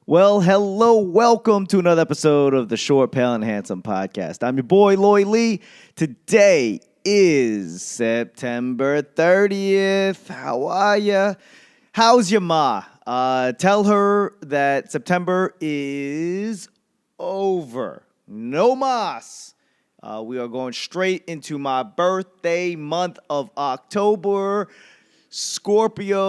Well, hello, welcome to another episode of the Short, Pale, and Handsome podcast. I'm your boy, Loy Lee. Today is September 30th. How are ya? How's your ma? Tell her that September is over. No mas. We are going straight into my birthday month of October. Scorpio,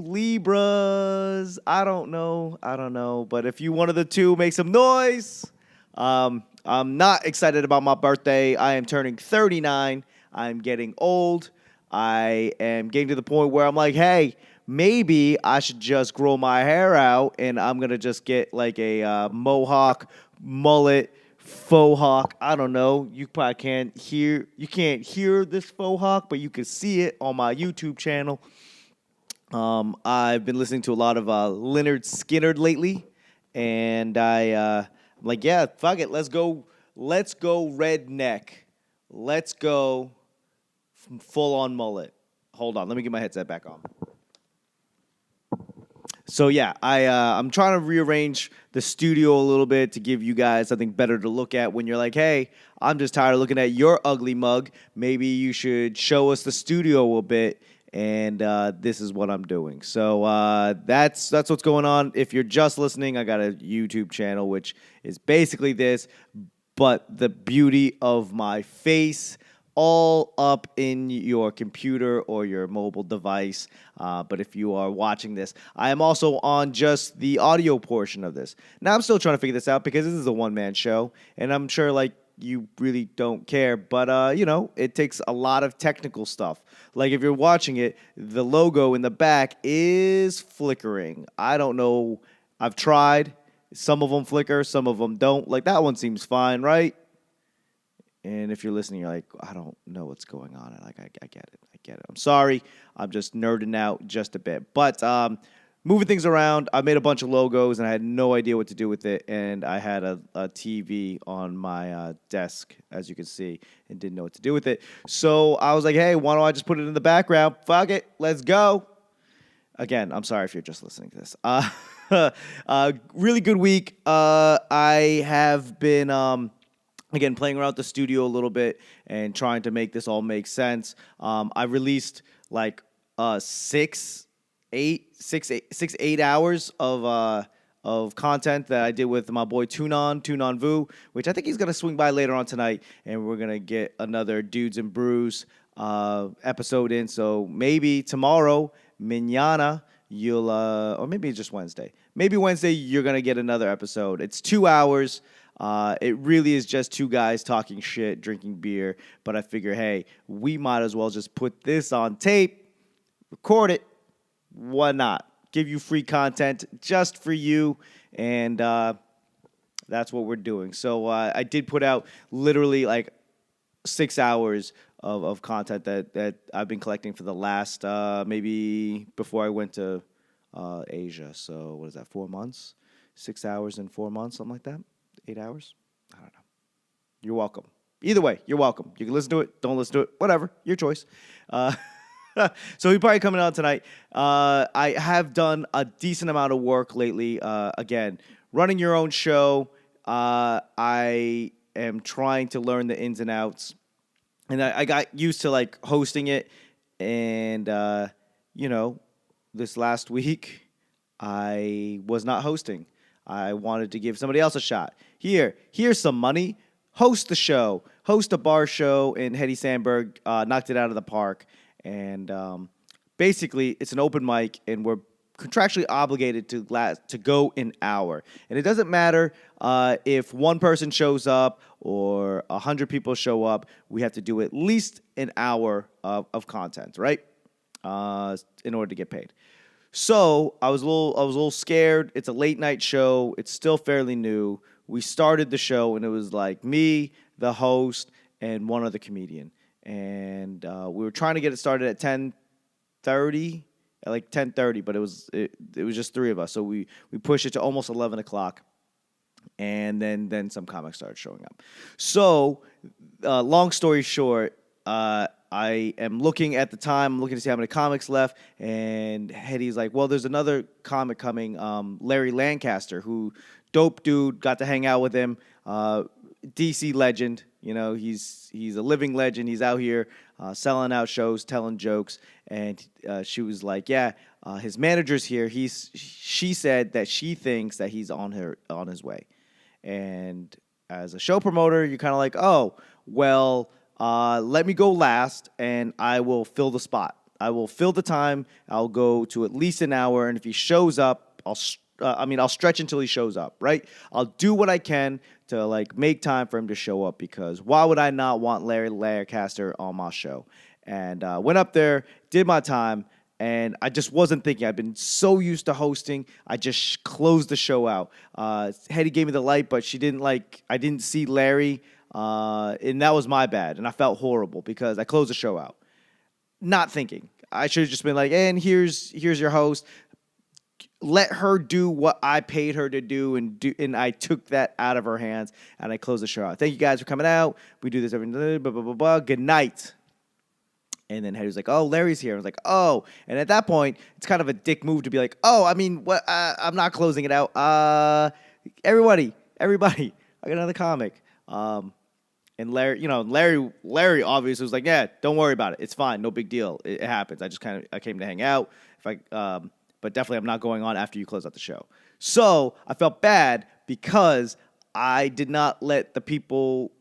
Libras, I don't know. But if you one of the two, make some noise. I'm not excited about my birthday. I am turning 39. I'm getting old. I am getting to the point where I'm like, hey, maybe I should just grow my hair out, and I'm gonna just get like a mohawk, mullet, faux hawk. I don't know. You probably can't hear this faux hawk, but you can see it on my YouTube channel. I've been listening to a lot of Leonard Skinner lately, and I'm like, yeah, fuck it, let's go redneck, let's go full on mullet. Hold on, let me get my headset back on. So yeah, I'm trying to rearrange the studio a little bit to give you guys something better to look at when you're like, hey, I'm just tired of looking at your ugly mug. Maybe you should show us the studio a bit, and this is what I'm doing. So that's what's going on. If you're just listening, I got a YouTube channel which is basically this, but the beauty of my face all up in your computer or your mobile device. But if you are watching this, I am also on just the audio portion of this. Now, I'm still trying to figure this out because this is a one-man show, and I'm sure, like, you really don't care. But, it takes a lot of technical stuff. Like, if you're watching it, the logo in the back is flickering. I don't know. I've tried. Some of them flicker, some of them don't. Like, that one seems fine, right? And if you're listening, you're like, I don't know what's going on. And like, I get it. I'm sorry. I'm just nerding out just a bit. But moving things around, I made a bunch of logos, and I had no idea what to do with it. And I had a TV on my desk, as you can see, and didn't know what to do with it. So I was like, hey, why don't I just put it in the background? Fuck it. Let's go. Again, I'm sorry if you're just listening to this. Really good week. I have been... Again, playing around with the studio a little bit and trying to make this all make sense. I released like 6, 8 hours of content that I did with my boy Tunon Vu, which I think he's gonna swing by later on tonight, and we're gonna get another Dudes and Brews episode in. So maybe tomorrow, mañana, you'll or maybe just Wednesday. Maybe Wednesday you're gonna get another episode. It's 2 hours. It really is just two guys talking shit, drinking beer. But I figure, hey, we might as well just put this on tape, record it. Why not? Give you free content just for you. And that's what we're doing. So I did put out literally like 6 hours of content that I've been collecting for the last maybe before I went to Asia. So what is that, 4 months? 6 hours in 4 months, something like that. 8 hours? I don't know. You're welcome. Either way, you're welcome. You can listen to it, don't listen to it, whatever, your choice. So he's probably coming out tonight. I have done a decent amount of work lately. Again, running your own show. I am trying to learn the ins and outs. And I got used to, like, hosting it. And, this last week, I was not hosting. I wanted to give somebody else a shot. Here's some money. Host the show. Host a bar show, and Hetty Sandberg knocked it out of the park. And basically, it's an open mic, and we're contractually obligated to go an hour. And it doesn't matter if one person shows up or 100 people show up. We have to do at least an hour of content, right? In order to get paid. So I was a little scared. It's a late night show. It's still fairly new. We started the show, and it was like me, the host, and one other comedian. And we were trying to get it started at 10:30, at like 10:30, but it was just three of us. So we pushed it to almost 11 o'clock, and then some comics started showing up. So long story short, I am looking at the time, I'm looking to see how many comics left, and Hetty's like, well, there's another comic coming, Larry Lancaster, who, dope dude, got to hang out with him, DC legend, he's a living legend, he's out here selling out shows, telling jokes, and she was like, yeah, his manager's here, she said that she thinks that he's on his way, and as a show promoter, you're kind of like, oh, well, let me go last, and I will fill the spot. I will fill the time. I'll go to at least an hour, and if he shows up, I'll stretch until he shows up, right? I'll do what I can to make time for him to show up, because why would I not want Larry Lancaster on my show? And went up there, did my time, and I just wasn't thinking. I've been so used to hosting, I just closed the show out. Hetty gave me the light, but she didn't I didn't see Larry, and that was my bad, and I felt horrible because I closed the show out. Not thinking. I should have just been like, and here's your host. Let her do what I paid her to do, and I took that out of her hands, and I closed the show out. Thank you guys for coming out. We do this every day, blah, blah, blah, blah. Good night. And then Hetty was like, oh, Larry's here. I was like, oh. And at that point, it's kind of a dick move to be like, oh, I mean, what? I'm not closing it out. Everybody, I got another comic. And Larry obviously was like, yeah, don't worry about it. It's fine. No big deal. It happens. I came to hang out. But definitely I'm not going on after you close out the show. So I felt bad because I did not let the people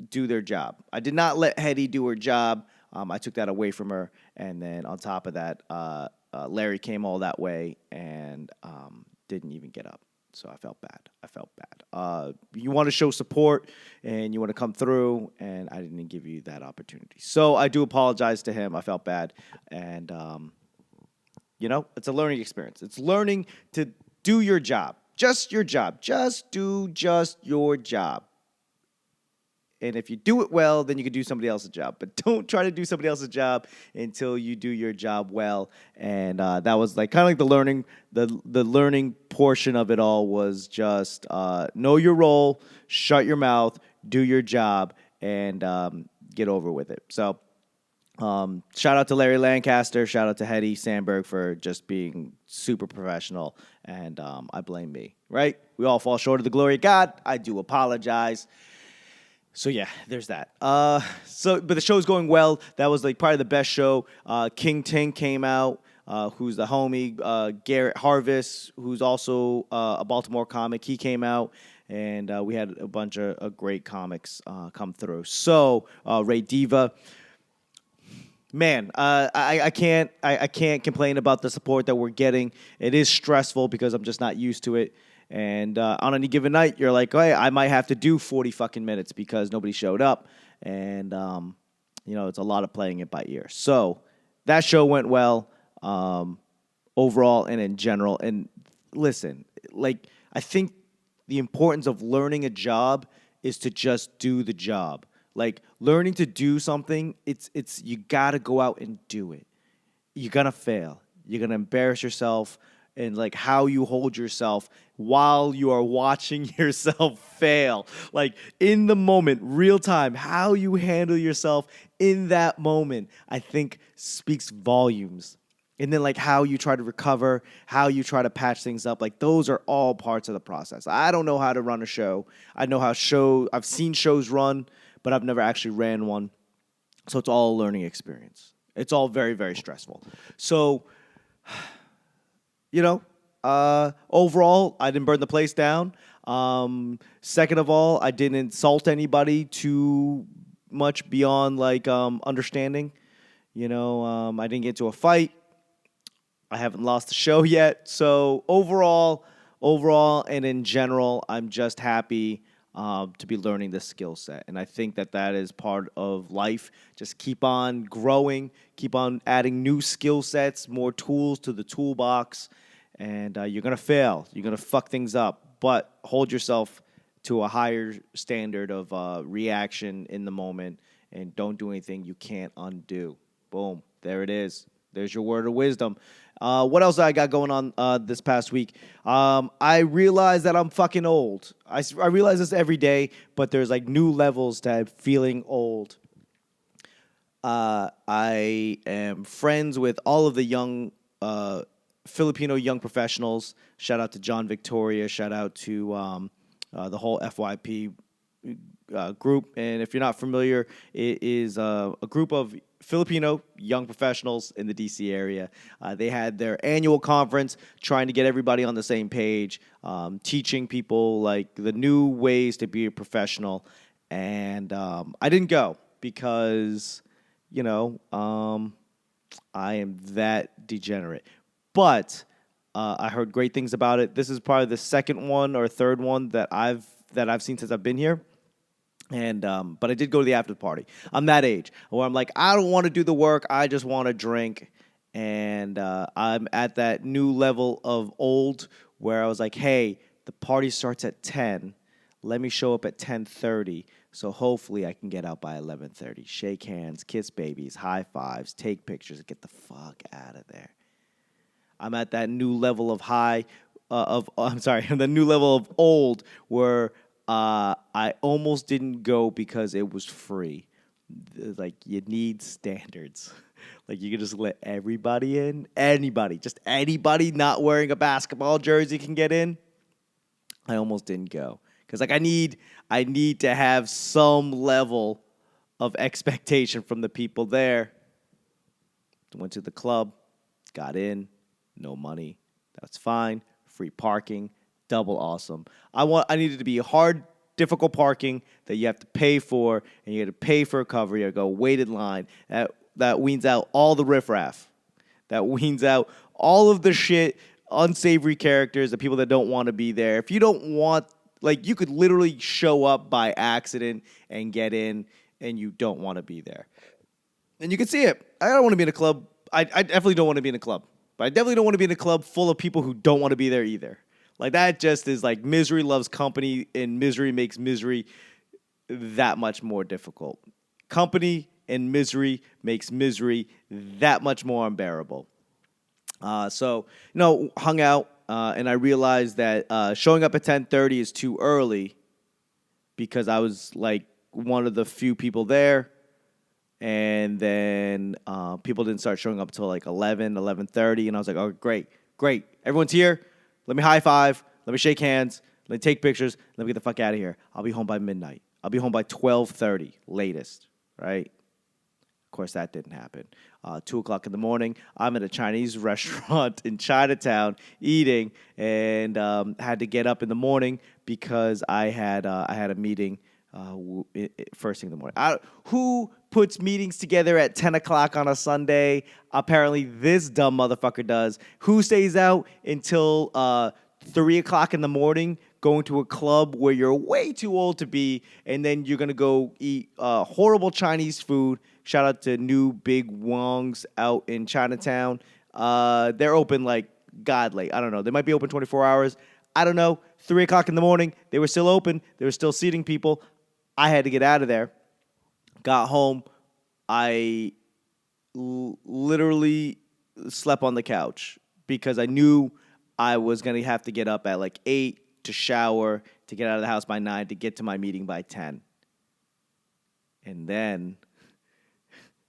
do their job. I did not let Hetty do her job. I took that away from her. And then on top of that, Larry came all that way and didn't even get up. So I felt bad. You want to show support and you want to come through, and I didn't give you that opportunity. So I do apologize to him. I felt bad. And, it's a learning experience. It's learning to do your job. Just your job. Just do your job. And if you do it well, then you can do somebody else's job. But don't try to do somebody else's job until you do your job well. And that was kind of the learning. The learning portion of it all was just know your role, shut your mouth, do your job, and get over with it. So shout out to Larry Lancaster. Shout out to Hetty Sandberg for just being super professional. And I blame me, right? We all fall short of the glory of God. I do apologize. So yeah, there's that. But the show's going well. That was probably the best show. King Ting came out, who's the homie. Garrett Harvis, who's also a Baltimore comic, he came out, and we had a bunch of great comics come through. So Ray Diva, man, I can't complain about the support that we're getting. It is stressful because I'm just not used to it. And on any given night, you're like, hey, I might have to do 40 fucking minutes because nobody showed up. And, it's a lot of playing it by ear. So that show went well overall and in general. And listen, I think the importance of learning a job is to just do the job. Learning to do something, it's you got to go out and do it. You're going to fail. You're going to embarrass yourself. And how you hold yourself while you are watching yourself fail. In the moment, real time, how you handle yourself in that moment, I think speaks volumes. And then how you try to recover, how you try to patch things up, those are all parts of the process. I don't know how to run a show. I know I've seen shows run, but I've never actually ran one. So it's all a learning experience. It's all very, very stressful. So overall, I didn't burn the place down. Second of all, I didn't insult anybody too much beyond understanding. I didn't get into a fight. I haven't lost the show yet. So overall, and in general, I'm just happy to be learning this skill set. And I think that is part of life. Just keep on growing, keep on adding new skill sets, more tools to the toolbox. And you're going to fail. You're going to fuck things up. But hold yourself to a higher standard of reaction in the moment. And don't do anything you can't undo. Boom. There it is. There's your word of wisdom. What else I got going on this past week? I realized that I'm fucking old. I realize this every day. But there's new levels to feeling old. I am friends with all of the young Filipino young professionals. Shout out to John Victoria. Shout out to the whole FYP group. And if you're not familiar, it is a group of Filipino young professionals in the DC area. They had their annual conference trying to get everybody on the same page, teaching people like the new ways to be a professional. And I didn't go because, I am that degenerate. But I heard great things about it. This is probably the second one or third one that I've seen since I've been here. And but I did go to the after party. I'm that age where I'm like, I don't want to do the work. I just want to drink. And I'm at that new level of old where I was like, hey, the party starts at 10. Let me show up at 10:30. So hopefully I can get out by 11:30. Shake hands, kiss babies, high fives, take pictures, and get the fuck out of there. I'm at that new level of the new level of old where I almost didn't go because it was free. Like, you need standards. Like, you can just let everybody in. Just anybody not wearing a basketball jersey can get in. I almost didn't go. Because, like, I need to have some level of expectation from the people there. Went to the club, got in, no money. That's fine. Free parking, double awesome. I needed to be hard, difficult parking that you have to pay for, and you have to pay for a cover. You have to go wait in line. That weans out all the riffraff. That weans out all of the shit, unsavory characters, the people that don't want to be there. If you don't want, like, you could literally show up by accident and get in, and you don't want to be there. And you can see it. I don't want to be in a club. I definitely don't want to be in a club. But I definitely don't want to be in a club full of people who don't want to be there either. Like, that just is like misery loves company, and misery makes misery that much more difficult. Company and misery makes misery that much more unbearable. So, hung out, and I realized that showing up at 10:30 is too early because I was like one of the few people there. And then people didn't start showing up until like 11:30. And I was like, oh, great. Everyone's here. Let me high five. Let me shake hands. Let me take pictures. Let me get the fuck out of here. I'll be home by midnight. I'll be home by 12:30 latest, right? Of course, that didn't happen. 2 o'clock in the morning, I'm at a Chinese restaurant in Chinatown eating, and had to get up in the morning because I had a meeting first thing in the morning. Who puts meetings together at 10 o'clock on a Sunday? Apparently this dumb motherfucker does. Who stays out until 3 o'clock in the morning going to a club where you're way too old to be, and then you're going to go eat horrible Chinese food? Shout out to New Big Wongs out in Chinatown. They're open like godly. I don't know. They might be open 24 hours. I don't know. 3 o'clock in the morning, they were still open. They were still seating people. I had to get out of there. Got home. I literally slept on the couch because I knew I was going to have to get up at like 8 to shower, to get out of the house by 9, to get to my meeting by 10. And then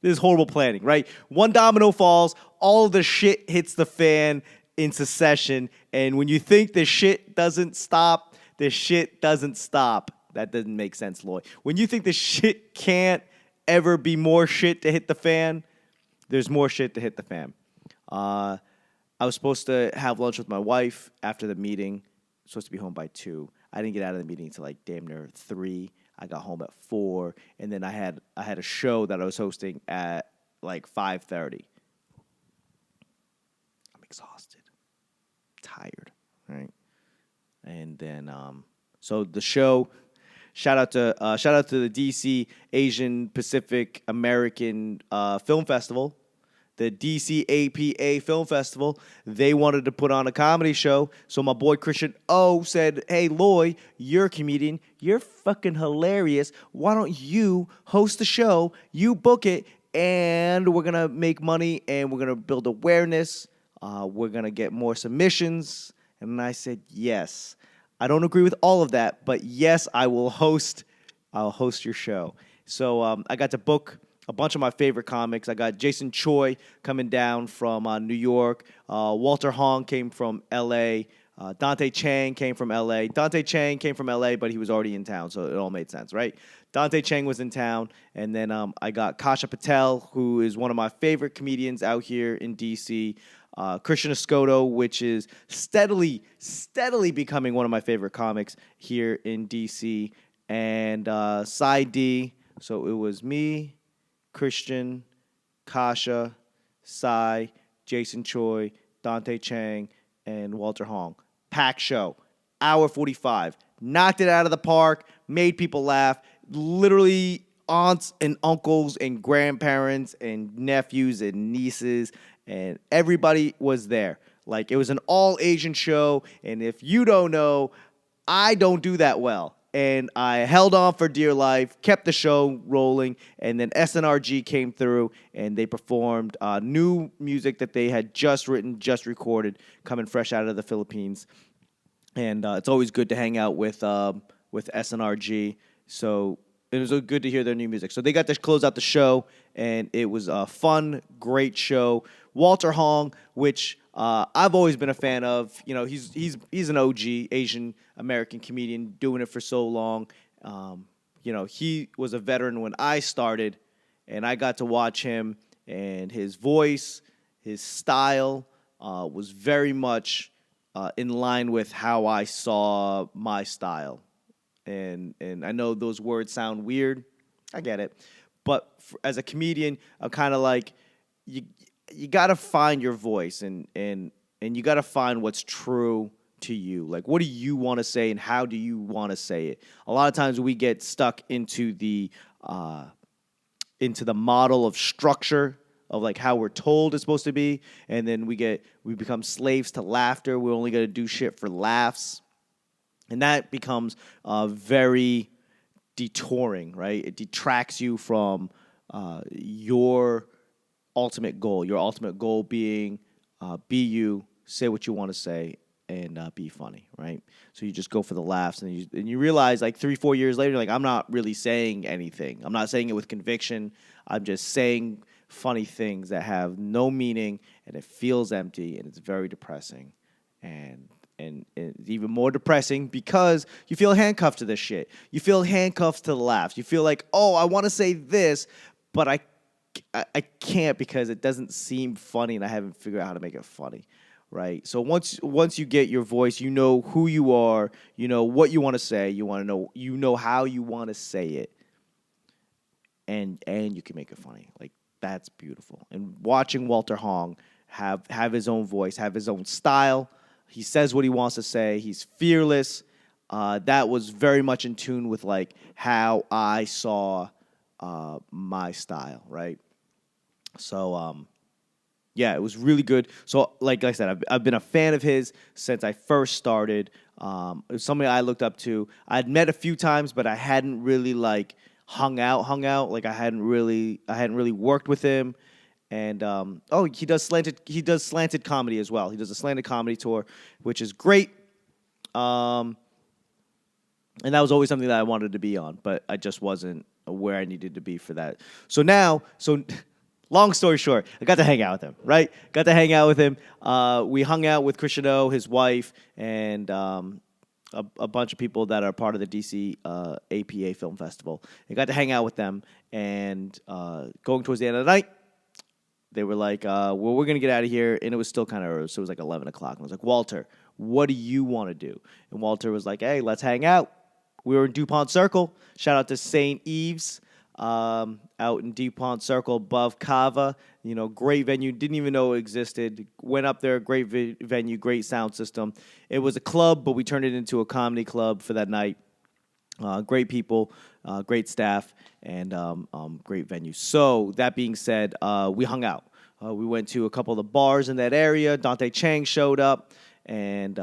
this is horrible planning, right? One domino falls, all of the shit hits the fan in succession, and when you think the shit doesn't stop, the shit doesn't stop. That doesn't make sense, Loy. When you think the shit can't ever be more shit to hit the fan, there's more shit to hit the fan. I was supposed to have lunch with my wife after the meeting. I was supposed to be home by 2. I didn't get out of the meeting until like damn near 3. I got home at 4, and then I had a show that I was hosting at like 5:30. I'm exhausted, tired, right? And then so the show. Shout out to the DC Asian Pacific American Film Festival, the DC APA Film Festival. They wanted to put on a comedy show, so my boy Christian O said, "Hey Loy, you're a comedian. You're fucking hilarious. Why don't you host the show? You book it, and we're gonna make money, and we're gonna build awareness. We're gonna get more submissions." And I said, "Yes." I don't agree with all of that, but yes, I will host. I'll host your show. So I got to book a bunch of my favorite comics. I got Jason Choi coming down from New York. Walter Hong came from L.A. Dante Chang came from L.A. Dante Chang came from L.A., but he was already in town, so it all made sense, right? Dante Chang was in town, and then I got Kasha Patel, who is one of my favorite comedians out here in D.C., Christian Escoto, which is steadily becoming one of my favorite comics here in D.C., and Cy D. So it was me, Christian, Kasha, Cy, Jason Choi, Dante Chang, and Walter Hong. Packed show, hour 45. Knocked it out of the park, made people laugh. Literally aunts and uncles and grandparents and nephews and nieces and everybody was there. Like, it was an all Asian show, and if you don't know, I don't do that well. And I held on for dear life, kept the show rolling, and then SNRG came through, and they performed new music that they had just written, just recorded, coming fresh out of the Philippines. And it's always good to hang out with SNRG. So it was good to hear their new music. So they got to close out the show, and it was a fun, great show. Walter Hong, which I've always been a fan of. You know, he's an OG Asian American comedian, doing it for so long. You know, he was a veteran when I started, and I got to watch him, and his voice, his style was very much in line with how I saw my style. And I know those words sound weird. I get it. But as a comedian, I'm kind of like, you got to find your voice, and you got to find what's true to you. Like, what do you want to say, and how do you want to say it? A lot of times we get stuck into the model of structure of like how we're told it's supposed to be, and then we become slaves to laughter. We're only going to do shit for laughs. And that becomes very detouring, right? It detracts you from your ultimate goal. Your ultimate goal being be you, say what you want to say, and be funny, right? So you just go for the laughs, and you realize like 3-4 years later, like, I'm not really saying anything. I'm not saying it with conviction. I'm just saying funny things that have no meaning, and it feels empty, and it's very depressing. And it's even more depressing because you feel handcuffed to this shit. You feel handcuffed to the laughs. You feel like, oh, I want to say this, but I can't because it doesn't seem funny, and I haven't figured out how to make it funny, right? So once you get your voice, you know who you are, you know what you want to say, you know how you want to say it, and you can make it funny. Like, that's beautiful. And watching Walter Hong have his own voice, have his own style. He says what he wants to say. He's fearless. That was very much in tune with like how I saw my style, right? So yeah, it was really good. So like I said, I've been a fan of his since I first started. It was somebody I looked up to. I'd met a few times, but I hadn't really like hung out. Like I hadn't really worked with him. And he does slanted comedy as well. He does a slanted comedy tour, which is great. And that was always something that I wanted to be on, but I just wasn't where I needed to be for that. So long story short, I got to hang out with him, right? Got to hang out with him. We hung out with Christian O, his wife, and a bunch of people that are part of the DC APA Film Festival. I got to hang out with them, and going towards the end of the night, they were like, well, we're going to get out of here. And it was still kind of early, so it was like 11 o'clock. And I was like, Walter, what do you want to do? And Walter was like, hey, let's hang out. We were in DuPont Circle. Shout out to St. Eve's out in DuPont Circle above Cava. You know, great venue. Didn't even know it existed. Went up there, great venue, great sound system. It was a club, but we turned it into a comedy club for that night. Great people, great staff, and great venue. So that being said, we hung out. We went to a couple of the bars in that area. Dante Chang showed up, and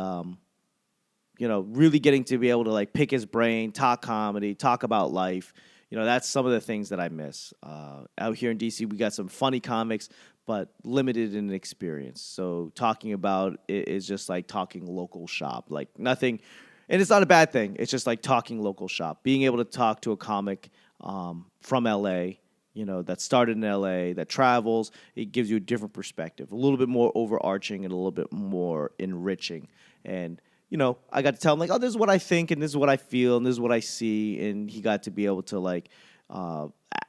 really getting to be able to like pick his brain, talk comedy, talk about life. You know, that's some of the things that I miss. Out here in DC, we got some funny comics, but limited in experience. So talking about it is just like talking local shop, like nothing. And it's not a bad thing. It's just like talking local shop. Being able to talk to a comic from LA that started in LA, that travels. It gives you a different perspective, a little bit more overarching and a little bit more enriching. And, I got to tell him, like, oh, this is what I think and this is what I feel and this is what I see. And he got to be able to, like,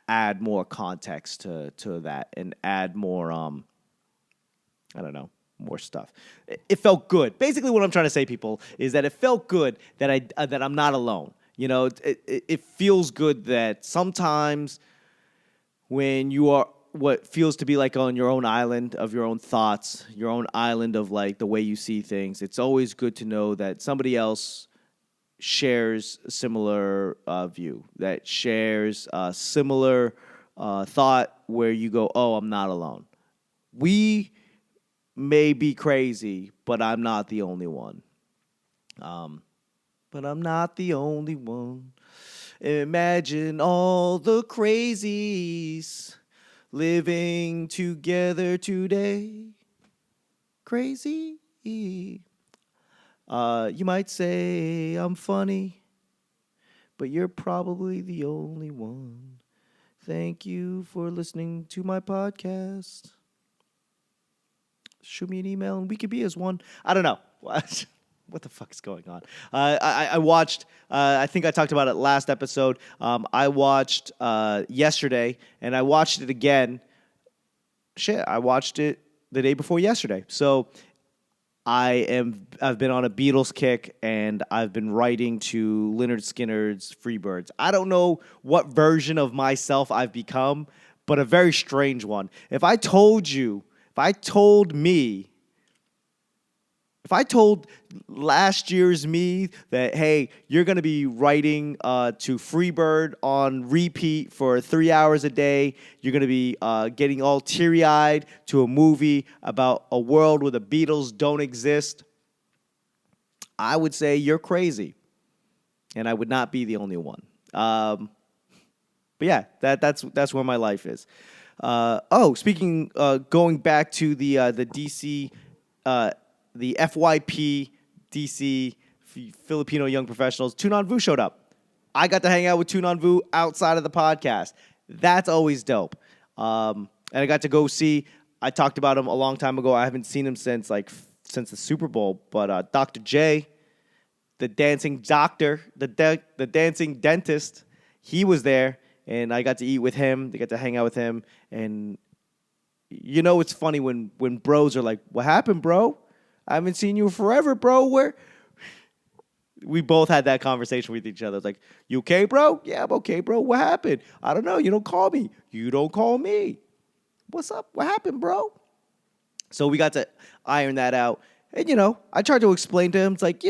add more context to that and add more, I don't know, more stuff. It felt good. Basically, what I'm trying to say, people, is that it felt good that that I'm not alone. It feels good that sometimes when you are what feels to be like on your own island of your own thoughts, your own island of like the way you see things, it's always good to know that somebody else shares a similar view, that shares a similar thought where you go, oh, I'm not alone. We may be crazy, but I'm not the only one. But I'm not the only one. Imagine all the crazies living together today. Crazy. You might say I'm funny, but you're probably the only one. Thank you for listening to my podcast. Shoot me an email and we could be as one. I don't know. What the fuck is going on? I watched, I think I talked about it last episode. I watched yesterday, and I watched it again. I watched it the day before yesterday. So I've been on a Beatles kick, and I've been writing to Lynyrd Skynyrd's Freebirds. I don't know what version of myself I've become, but a very strange one. If I told last year's me that, hey, you're going to be writing to Freebird on repeat for 3 hours a day, you're going to be getting all teary-eyed to a movie about a world where the Beatles don't exist, I would say you're crazy. And I would not be the only one. But yeah, that's where my life is. Speaking, going back to the DC... the FYP DC Filipino Young Professionals, Tunan Vu showed up. I got to hang out with Tunan Vu outside of the podcast. That's always dope. And I got to go see, I talked about him a long time ago. I haven't seen him since the Super Bowl. But Dr. J, the dancing doctor, the dancing dentist, he was there. And I got to eat with him. They got to hang out with him. And it's funny when bros are like, what happened, bro? I haven't seen you forever, bro. Where? We both had that conversation with each other. It's like, you okay, bro? Yeah, I'm okay, bro. What happened? I don't know. You don't call me. You don't call me. What's up? What happened, bro? So we got to iron that out. And, I tried to explain to him. It's like,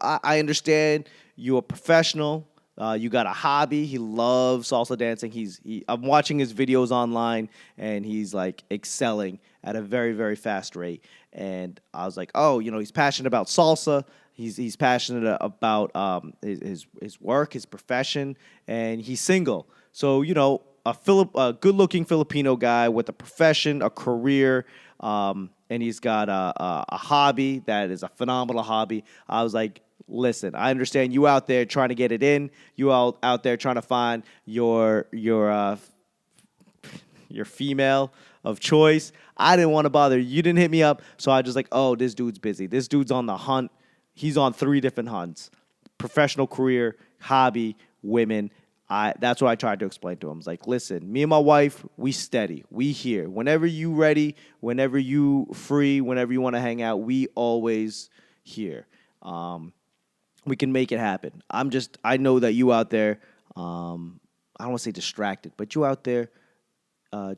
I understand you're a professional. You got a hobby. He loves salsa dancing. I'm watching his videos online, and he's like excelling at a very, very fast rate. And I was like, oh, he's passionate about salsa. He's passionate about his work, his profession, and he's single. So a good-looking Filipino guy with a profession, a career, and he's got a hobby that is a phenomenal hobby. I was like, listen, I understand you out there trying to get it in. You out there trying to find your female of choice. I didn't want to bother. You didn't hit me up, so I just like, oh, this dude's busy. This dude's on the hunt. He's on 3 different hunts: professional career, hobby, women. That's what I tried to explain to him. I was like, listen, me and my wife, we steady. We here. Whenever you ready, whenever you free, whenever you want to hang out, we always here. We can make it happen. I know that you out there, I don't want to say distracted, but you out there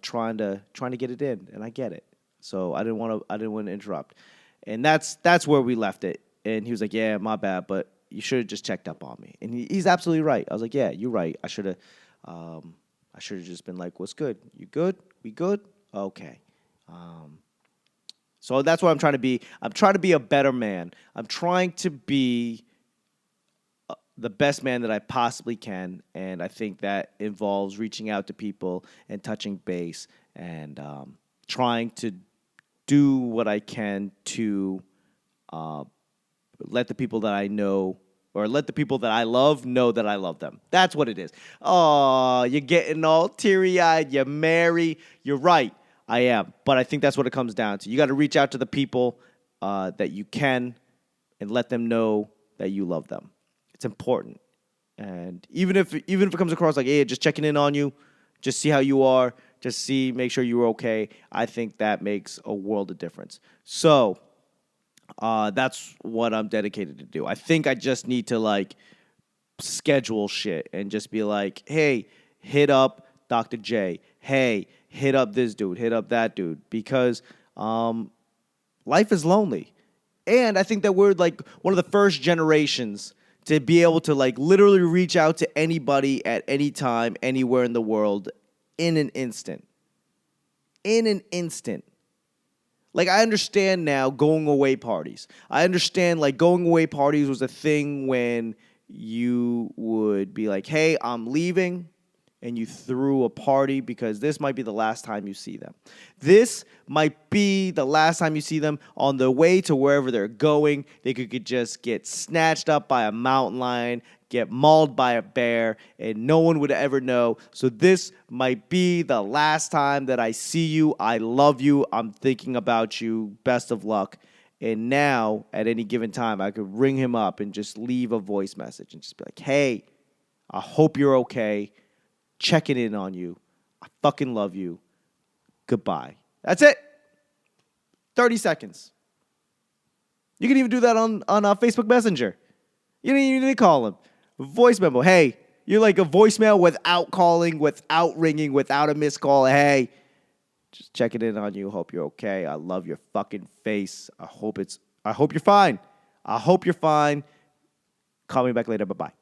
trying to get it in, and I get it. So I didn't want to interrupt. And that's where we left it. And he was like, yeah, my bad, but you should have just checked up on me. And he's absolutely right. I was like, yeah, you're right. I should have just been like, what's good? You good? We good? Okay. So that's what I'm trying to be. I'm trying to be a better man. I'm trying to be the best man that I possibly can, and I think that involves reaching out to people and touching base and trying to do what I can to let the people that I know or let the people that I love know that I love them. That's what it is. Oh, you're getting all teary-eyed. You're Mary. You're right. I am. But I think that's what it comes down to. You got to reach out to the people that you can and let them know that you love them. It's important. And even if it comes across like, hey, just checking in on you, just see how you are, make sure you're okay, I think that makes a world of difference. So that's what I'm dedicated to do. I think I just need to like schedule shit and just be like, hey, hit up Dr. J. Hey, hit up this dude, hit up that dude, because life is lonely. And I think that we're like one of the first generations to be able to like literally reach out to anybody at any time, anywhere in the world in an instant. In an instant. Like, I understand now going away parties. I understand like going away parties was a thing when you would be like, hey, I'm leaving. And you threw a party because this might be the last time you see them. This might be the last time you see them on the way to wherever they're going. They could just get snatched up by a mountain lion, get mauled by a bear, and no one would ever know. So this might be the last time that I see you. I love you. I'm thinking about you. Best of luck. And now, at any given time, I could ring him up and just leave a voice message and just be like, hey, I hope you're okay. Checking in on you. I fucking love you. Goodbye. That's it. 30 seconds. You can even do that on Facebook Messenger. You don't even need to call him. Voice memo. Hey, you're like a voicemail without calling, without ringing, without a missed call. Hey, just checking in on you. Hope you're okay. I love your fucking face. I hope you're fine. I hope you're fine. Call me back later. Bye-bye.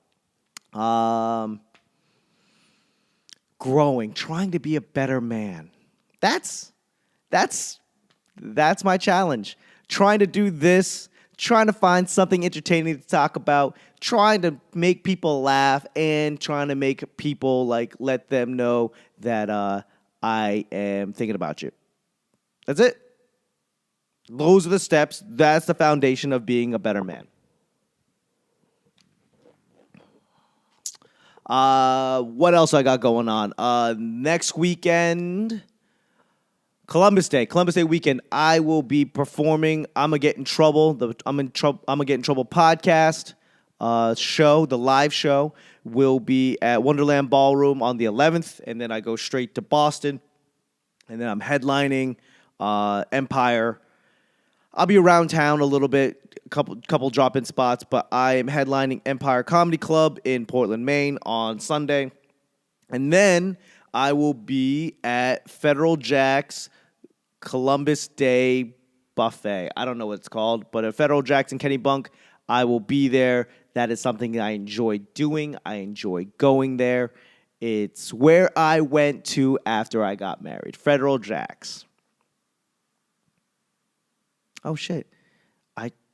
Growing, trying to be a better man. That's my challenge. Trying to do this, trying to find something entertaining to talk about, trying to make people laugh, and trying to make people like let them know that I am thinking about you. That's it. Those are the steps. That's the foundation of being a better man. What else I got going on? Next weekend, Columbus Day weekend, I will be performing. I'm gonna get in trouble. I'm gonna get in trouble podcast show. The live show will be at Wonderland Ballroom on the 11th, and then I go straight to Boston, and then I'm headlining Empire. I'll be around town a little bit, a couple drop-in spots, but I am headlining Empire Comedy Club in Portland, Maine on Sunday. And then I will be at Federal Jack's Columbus Day Buffet. I don't know what it's called, but at Federal Jack's in Kennebunk, I will be there. That is something I enjoy doing. I enjoy going there. It's where I went to after I got married. Federal Jack's. Oh, shit.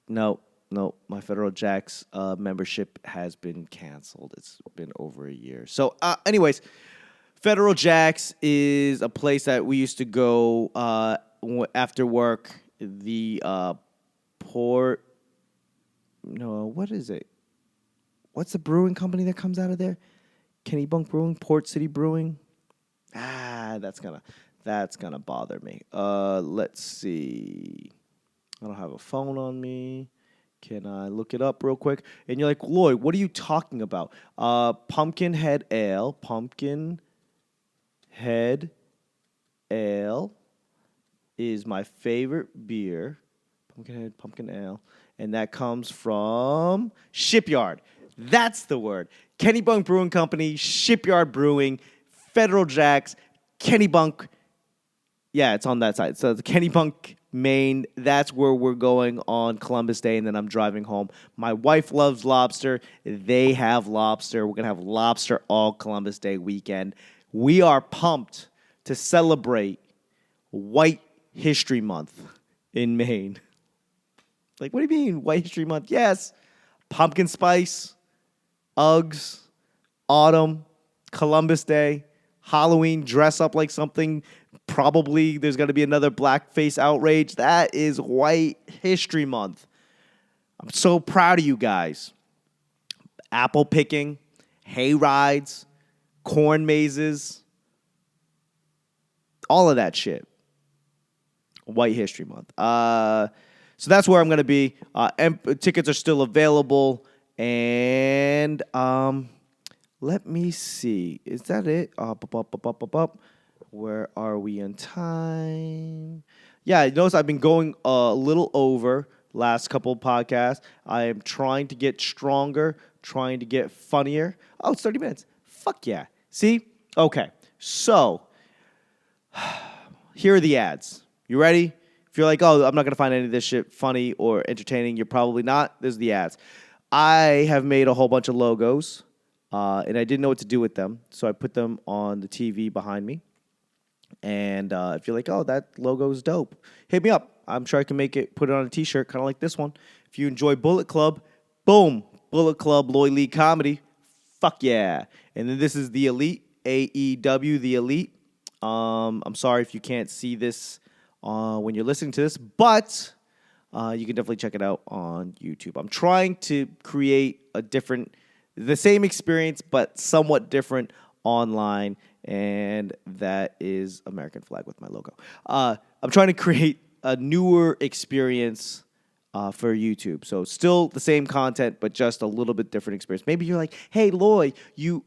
No, my Federal Jack's membership has been canceled. It's been over a year. So, anyways, Federal Jack's is a place that we used to go after work. What is it? What's the brewing company that comes out of there? Kennebunk Brewing? Port City Brewing? That's gonna bother me. Let's see. I don't have a phone on me. Can I look it up real quick? And you're like, Lloyd, what are you talking about? Pumpkinhead Ale. Pumpkinhead Ale is my favorite beer. Pumpkin Ale. And that comes from Shipyard. That's the word. Kennebunk Brewing Company, Shipyard Brewing, Federal Jack's, Kennebunk. Yeah, it's on that side. So the Kennebunk, Maine, that's where we're going on Columbus Day, and then I'm driving home. My wife loves lobster. They have lobster. We're going to have lobster all Columbus Day weekend. We are pumped to celebrate White History Month in Maine. Like, what do you mean, White History Month? Yes. Pumpkin spice, Uggs, autumn, Columbus Day, Halloween, dress up like something. Probably there's going to be another blackface outrage. That is White History Month. I'm so proud of you guys. apple picking, hay rides, corn mazes, all of that shit. White History Month. So that's where I'm going to be. Tickets are still available. And let me see. Is that it? Where are we in time? Yeah, you notice I've been going a little over last couple of podcasts. I am trying to get stronger, trying to get funnier. Oh, it's 30 minutes. Fuck yeah. See? Okay. So, here are the ads. You ready? If you're like, oh, I'm not going to find any of this shit funny or entertaining, you're probably not. There's the ads. I have made a whole bunch of logos, and I didn't know what to do with them, so I put them on the TV behind me. And if you're like, oh, that logo is dope, hit me up. I'm sure I can put it on a T-shirt, kind of like this one. If you enjoy Bullet Club, boom, Bullet Club, Loy Lee comedy. Fuck yeah. And then this is The Elite, AEW, The Elite. I'm sorry if you can't see this when you're listening to this, but you can definitely check it out on YouTube. I'm trying to create the same experience, but somewhat different online, and that is American flag with my logo. I'm trying to create a newer experience for YouTube. So still the same content, but just a little bit different experience. Maybe you're like, hey, Loy,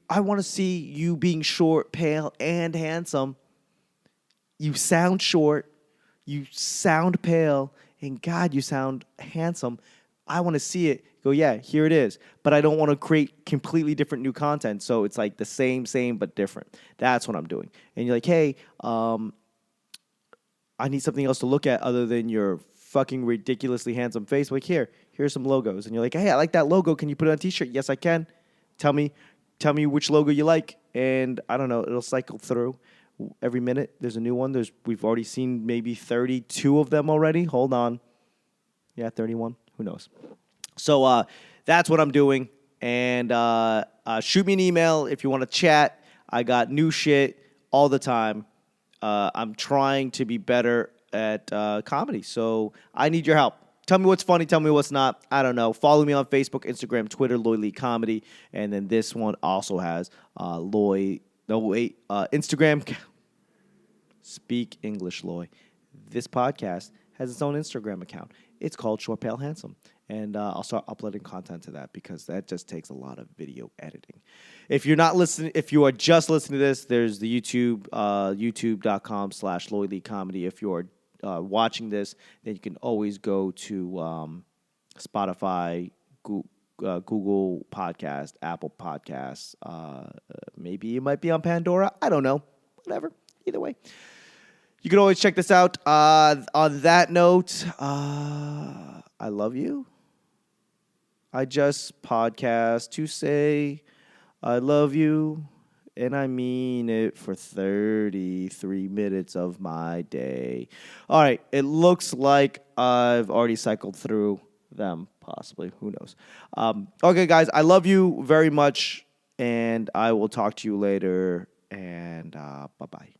I want to see you being short, pale, and handsome. You sound short, you sound pale, and God, you sound handsome. I want to see it. Go, yeah, here it is. But I don't want to create completely different new content. So it's like the same, but different. That's what I'm doing. And you're like, hey, I need something else to look at other than your fucking ridiculously handsome face. Like, here's some logos. And you're like, hey, I like that logo. Can you put it on a T-shirt? Yes, I can. Tell me which logo you like. And I don't know, it'll cycle through. Every minute, there's a new one. We've already seen maybe 32 of them already. Hold on. Yeah, 31. Who knows? So that's what I'm doing. And shoot me an email if you want to chat. I got new shit all the time. I'm trying to be better at comedy. So I need your help. Tell me what's funny. Tell me what's not. I don't know. Follow me on Facebook, Instagram, Twitter, Loy Lee Comedy. And then this one also has Instagram. Speak English, Loy. This podcast has its own Instagram account. It's called Short Pale Handsome. And I'll start uploading content to that because that just takes a lot of video editing. If you are just listening to this, there's the YouTube, youtube.com/Loy Lee Comedy. If you're watching this, then you can always go to Spotify, Google Podcast, Apple Podcasts. Maybe it might be on Pandora. I don't know. Whatever. Either way. You can always check this out. On that note, I love you. I just podcast to say I love you, and I mean it for 33 minutes of my day. All right, it looks like I've already cycled through them, possibly. Who knows? Okay, guys, I love you very much, and I will talk to you later, and bye-bye.